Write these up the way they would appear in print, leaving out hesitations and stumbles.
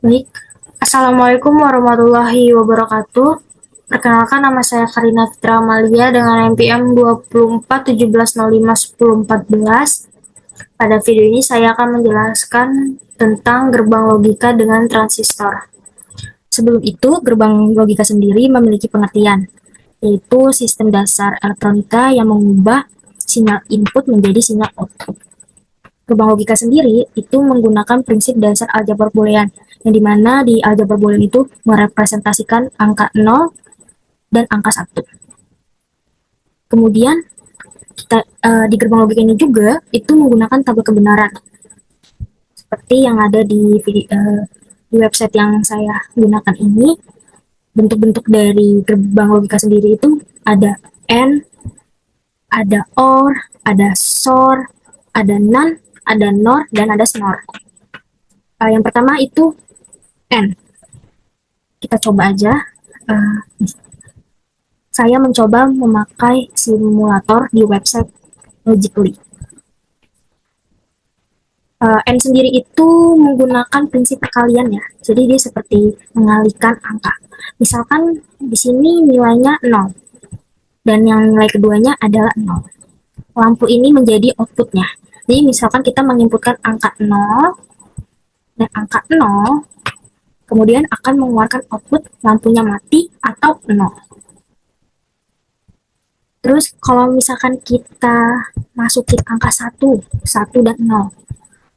Baik, Assalamualaikum warahmatullahi wabarakatuh. Perkenalkan, nama saya Karina Fitra Amalia dengan NPM 2417051014. Pada video ini saya akan menjelaskan tentang gerbang logika dengan transistor. Sebelum itu, gerbang logika sendiri memiliki pengertian, yaitu sistem dasar elektronika yang mengubah sinyal input menjadi sinyal output. Gerbang logika sendiri itu menggunakan prinsip dasar aljabar boolean, yang dimana di aljabar boolean itu merepresentasikan angka 0 dan angka 1. Kemudian di gerbang logika ini juga itu menggunakan tabel kebenaran seperti yang ada di website yang saya gunakan ini. Bentuk-bentuk dari gerbang logika sendiri itu ada AND, ada OR, ada SOR, ada NAND, ada NOR, dan ada SNOR. Yang pertama itu AND. Kita coba aja. Uh, saya mencoba memakai simulator di website Logically. N sendiri itu menggunakan prinsip perkalian ya. Jadi dia seperti mengalihkan angka. Misalkan di sini nilainya 0 dan yang nilai keduanya adalah 0. Lampu ini menjadi outputnya. Jadi misalkan kita menginputkan angka 0 dan angka 0, kemudian akan mengeluarkan output lampunya mati atau 0. Terus kalau misalkan kita masukin angka 1 dan 0,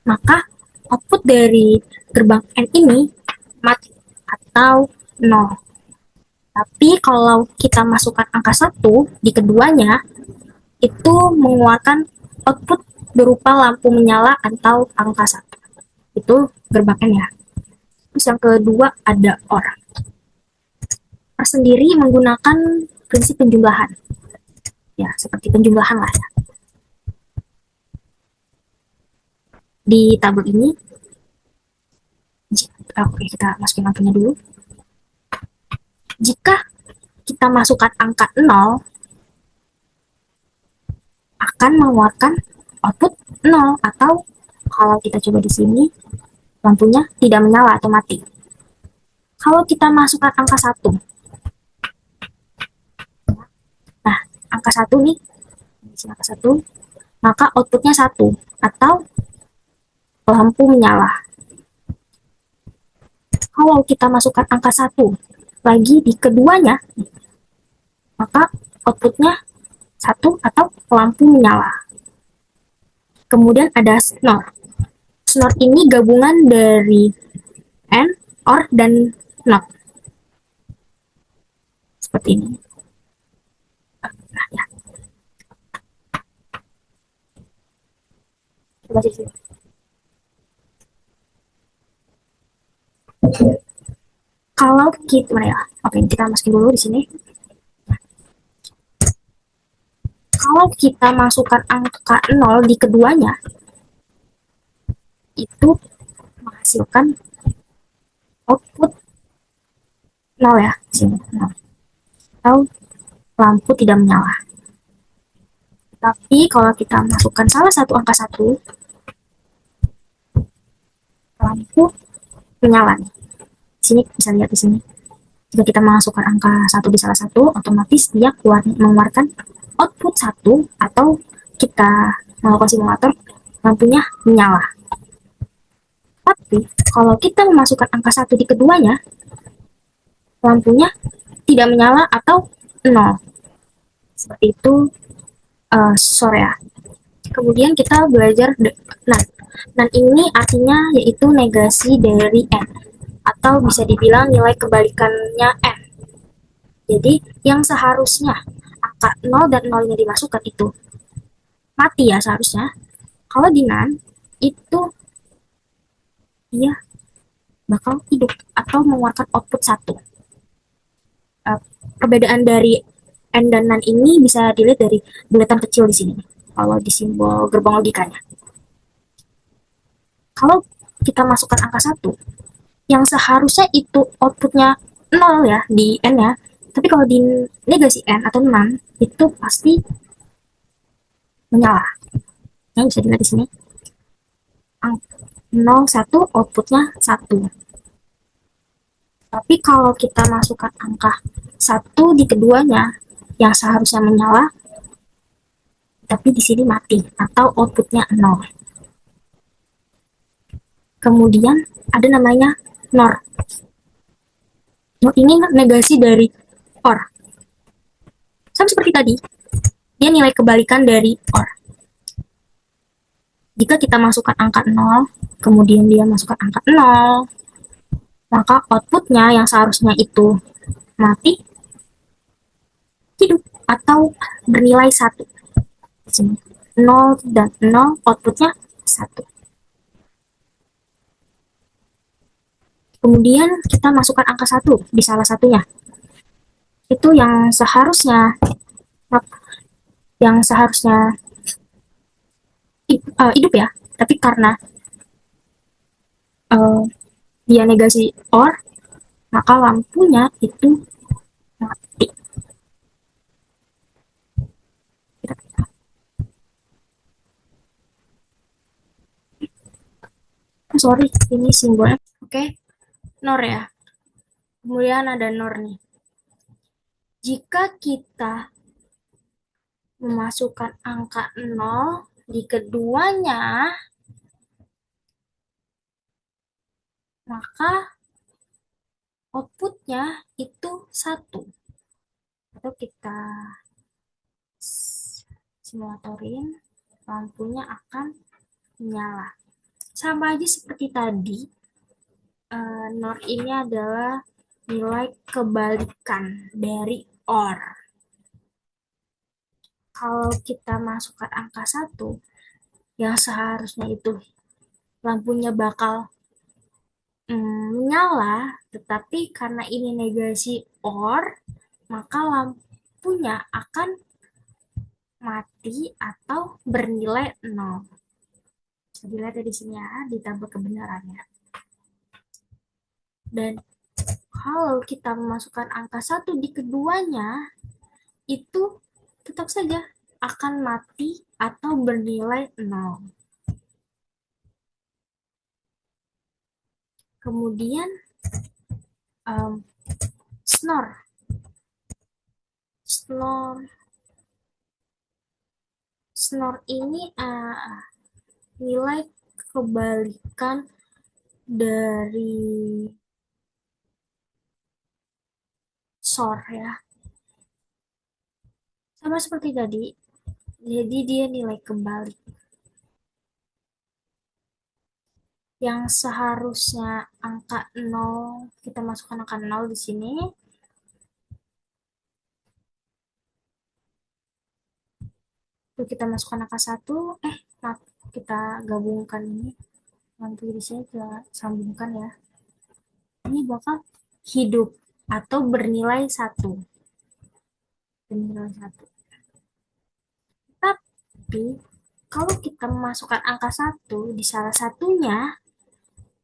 maka output dari gerbang N ini mati atau 0. Tapi kalau kita masukkan angka 1 di keduanya, itu mengeluarkan output berupa lampu menyala atau angka 1. Itu gerbang N ya. Terus yang kedua ada OR. OR sendiri menggunakan prinsip penjumlahan. Ya, seperti penjumlahan lah ya. Di tabel ini, oke, kita masukin lampunya dulu. Jika kita masukkan angka 0, akan mengeluarkan output 0, atau kalau kita coba di sini, lampunya tidak menyala atau mati. Kalau kita masukkan angka 1, nah, angka 1 nih, angka 1, maka outputnya 1, atau lampu menyala. Kalau kita masukkan angka 1 lagi di keduanya, maka outputnya 1 atau lampu menyala. Kemudian ada SNOR. SNOR ini gabungan dari AND, OR, dan NOT. Seperti ini. Nah, ya. Coba sih. Kalau kita mana ya? Oke, kita masukin dulu di sini. Kalau kita masukkan angka 0 di keduanya, itu menghasilkan output 0 ya, sini 0. Atau lampu tidak menyala. Tapi kalau kita masukkan salah satu angka 1, lampu menyala nih. Sini bisa lihat di sini. Jika kita masukkan angka 1 di salah satu, otomatis dia mengeluarkan output 1, atau kita melakukan simulator, lampunya menyala. Tapi kalau kita memasukkan angka 1 di keduanya, lampunya tidak menyala atau 0. Seperti itu sore ya. Kemudian kita belajar NAND. NAND ini artinya yaitu negasi dari N, atau bisa dibilang nilai kebalikannya N. Jadi yang seharusnya angka 0 dan 0 nya dimasukkan itu mati ya seharusnya. Kalau di NAND itu dia bakal hidup atau mengeluarkan output 1. Perbedaan dari N dan NAND ini bisa dilihat dari bulatan kecil di sini. Kalau di simbol gerbang logikanya. Kalau kita masukkan angka 1, yang seharusnya itu outputnya 0 ya di N ya. Tapi kalau di negasi N atau NAND itu pasti menyala. Yang bisa dilihat di sini. 0, 1, outputnya 1. Tapi kalau kita masukkan angka satu di keduanya yang seharusnya menyala, tapi di sini mati atau outputnya nol. Kemudian ada namanya NOR. NOR ini negasi dari OR. Sama seperti tadi, dia nilai kebalikan dari OR. Jika kita masukkan angka 0, kemudian dia masukkan angka 0, maka outputnya yang seharusnya itu mati, hidup, atau bernilai 1. Di sini 0 dan 0, outputnya 1. Kemudian kita masukkan angka 1 di salah satunya. Itu yang seharusnya hidup ya, tapi karena uh, dia negasi OR, maka lampunya itu mati. Sorry, ini simbolnya. Oke, NOR ya. Kemudian ada NOR nih. Jika kita memasukkan angka 0 di keduanya, maka outputnya itu 1. Atau kita simulatorin, lampunya akan menyala. Sama aja seperti tadi, NOR ini adalah nilai kebalikan dari OR. Kalau kita masukkan angka 1, yang seharusnya itu lampunya bakal menyala, tetapi karena ini negasi OR, maka lampunya akan mati atau bernilai 0. Bisa dilihat dari sini ya, di tabel kebenarannya. Dan kalau kita memasukkan angka 1 di keduanya, itu tetap saja akan mati atau bernilai 0. Kemudian snor. Snor ini nilai kebalikan dari SOR ya. Sama seperti tadi, jadi dia nilai kebalik. Yang seharusnya angka 0, kita masukkan angka 0 di sini. Lalu kita masukkan angka 1, kita gabungkan ini. Nanti di sini kita sambungkan ya. Ini bakal hidup atau bernilai 1. Bernilai 1. Tapi kalau kita memasukkan angka 1 di salah satunya,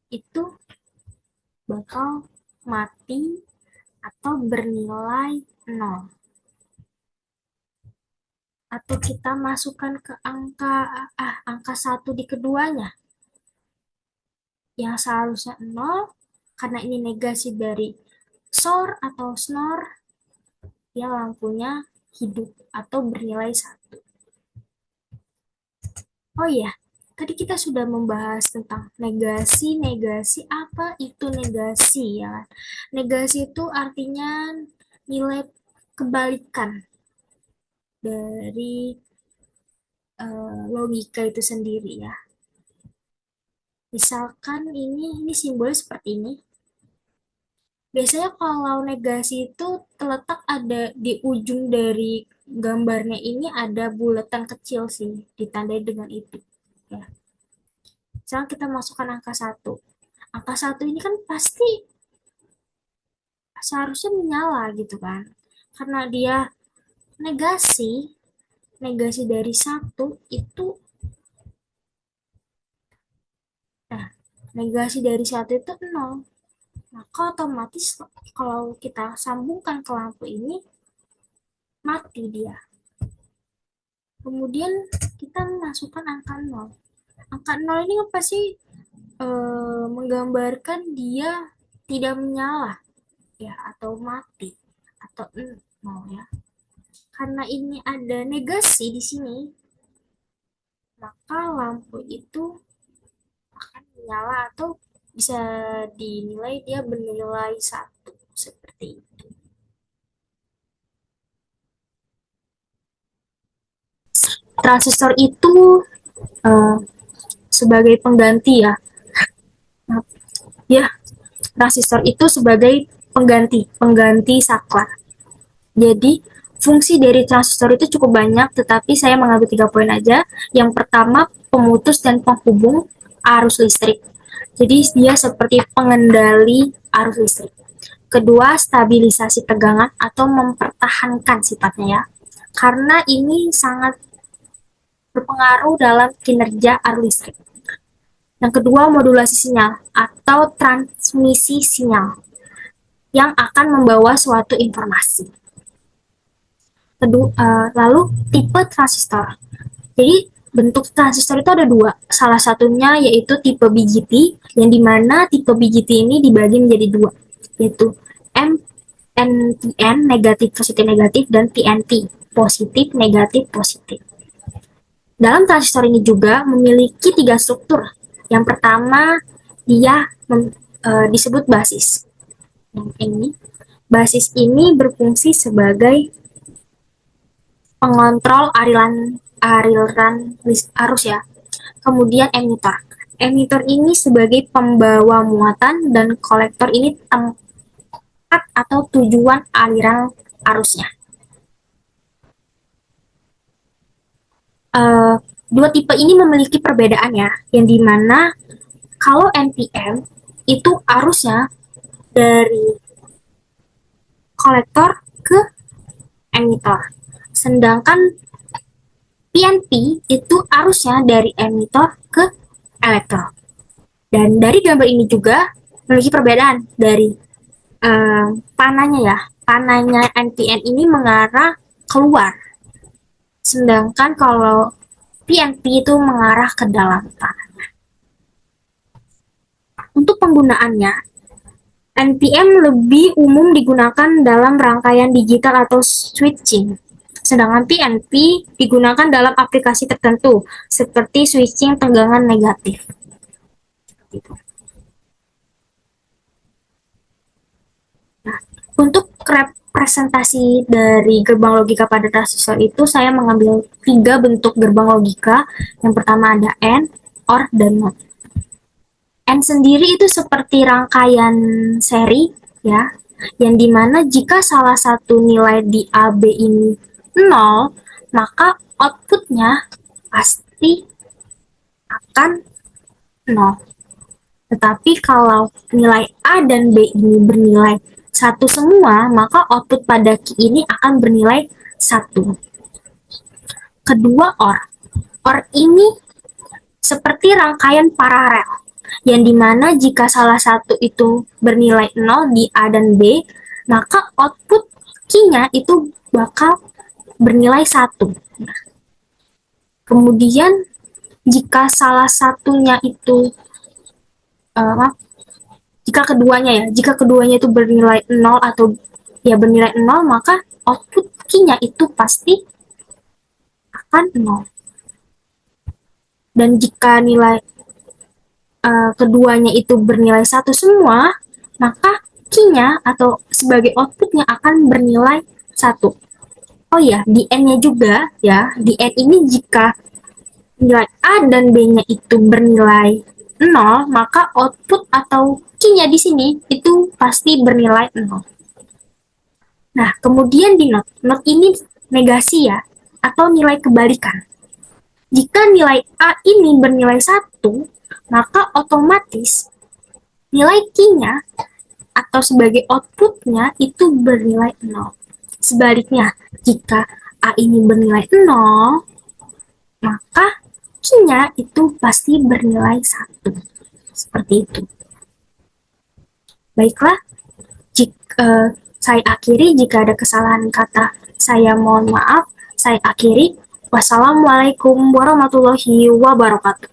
itu bakal mati atau bernilai 0. Atau kita masukkan ke angka 1 di keduanya, yang seharusnya 0, karena ini negasi dari SOR atau SNOR, ya lampunya hidup atau bernilai 1. Oh iya, tadi kita sudah membahas tentang negasi. Negasi, apa itu negasi ya? Negasi itu artinya nilai kebalikan dari logika itu sendiri ya. Misalkan ini simbolnya seperti ini. Biasanya kalau negasi itu terletak ada di ujung dari gambarnya, ini ada bulatan kecil sih, ditandai dengan itu. Ya. Misalnya kita masukkan angka 1. Angka 1 ini kan pasti seharusnya menyala gitu kan. Karena dia negasi, negasi dari 1 itu, nah, negasi dari 1 itu 0. Maka otomatis kalau kita sambungkan ke lampu ini, mati dia. Kemudian kita masukkan angka 0. Angka 0 ini pasti menggambarkan dia tidak menyala. ya atau mati atau nol ya. Karena ini ada negasi di sini, maka lampu itu akan menyala atau bisa dinilai dia bernilai satu seperti itu. Transistor itu uh, sebagai pengganti ya. Ya, transistor itu sebagai pengganti saklar. Jadi, fungsi dari transistor itu cukup banyak, tetapi saya mengambil 3 poin aja. Yang pertama, pemutus dan penghubung arus listrik. Jadi, dia seperti pengendali arus listrik. Kedua, stabilisasi tegangan atau mempertahankan sifatnya ya. Karena ini sangat berpengaruh dalam kinerja arus listrik. Yang kedua, modulasi sinyal atau transmisi sinyal yang akan membawa suatu informasi. Lalu tipe transistor. Jadi bentuk transistor itu ada dua. Salah satunya yaitu tipe BJT, yang dimana tipe BJT ini dibagi menjadi dua, yaitu NPN negatif positif negatif dan PNP positif negatif positif. Dalam transistor ini juga memiliki 3 struktur. Yang pertama dia disebut basis. Basis ini berfungsi sebagai pengontrol aliran arus ya. Kemudian emitor. Emitor ini sebagai pembawa muatan dan kolektor ini tempat atau tujuan aliran arusnya. Dua tipe ini memiliki perbedaan ya, yang dimana kalau NPM itu arusnya dari kolektor ke emitor, sedangkan PNP itu arusnya dari emitor ke elektrod. Dan dari gambar ini juga memiliki perbedaan dari panahnya ya. Panahnya NPN ini mengarah keluar, sedangkan kalau PNP itu mengarah ke dalam tanah. Untuk penggunaannya, NPM lebih umum digunakan dalam rangkaian digital atau switching, sedangkan PNP digunakan dalam aplikasi tertentu, seperti switching tegangan negatif. Nah, untuk representasi dari gerbang logika pada transistor itu saya mengambil 3 bentuk gerbang logika. Yang pertama ada AND, OR, dan NOT. AND sendiri itu seperti rangkaian seri ya, yang dimana jika salah satu nilai di AB ini 0, maka outputnya pasti akan 0. Tetapi kalau nilai A dan B ini bernilai 1 semua, maka output pada key ini akan bernilai 1. Kedua, OR. OR ini seperti rangkaian paralel, yang dimana jika salah satu itu bernilai 0 di A dan B, maka output key-nya itu bakal bernilai 1. Kemudian jika salah satunya itu jika keduanya itu bernilai 0 atau ya bernilai 0, maka output key-nya itu pasti akan 0. Dan jika nilai keduanya itu bernilai 1 semua, maka key-nya atau sebagai outputnya akan bernilai 1. Oh ya, di N-nya juga ya, di N ini jika nilai A dan B-nya itu bernilai 0, maka output atau key-nya di sini itu pasti bernilai 0. Nah, kemudian di NOT. NOT ini negasi ya, atau nilai kebalikan. Jika nilai A ini bernilai 1, maka otomatis nilai key-nya atau sebagai outputnya itu bernilai 0. Sebaliknya, jika A ini bernilai 0, maka key-nya itu pasti bernilai 1. Seperti itu. Baiklah, saya akhiri. Jika ada kesalahan kata, saya mohon maaf. Saya akhiri. Wassalamualaikum warahmatullahi wabarakatuh.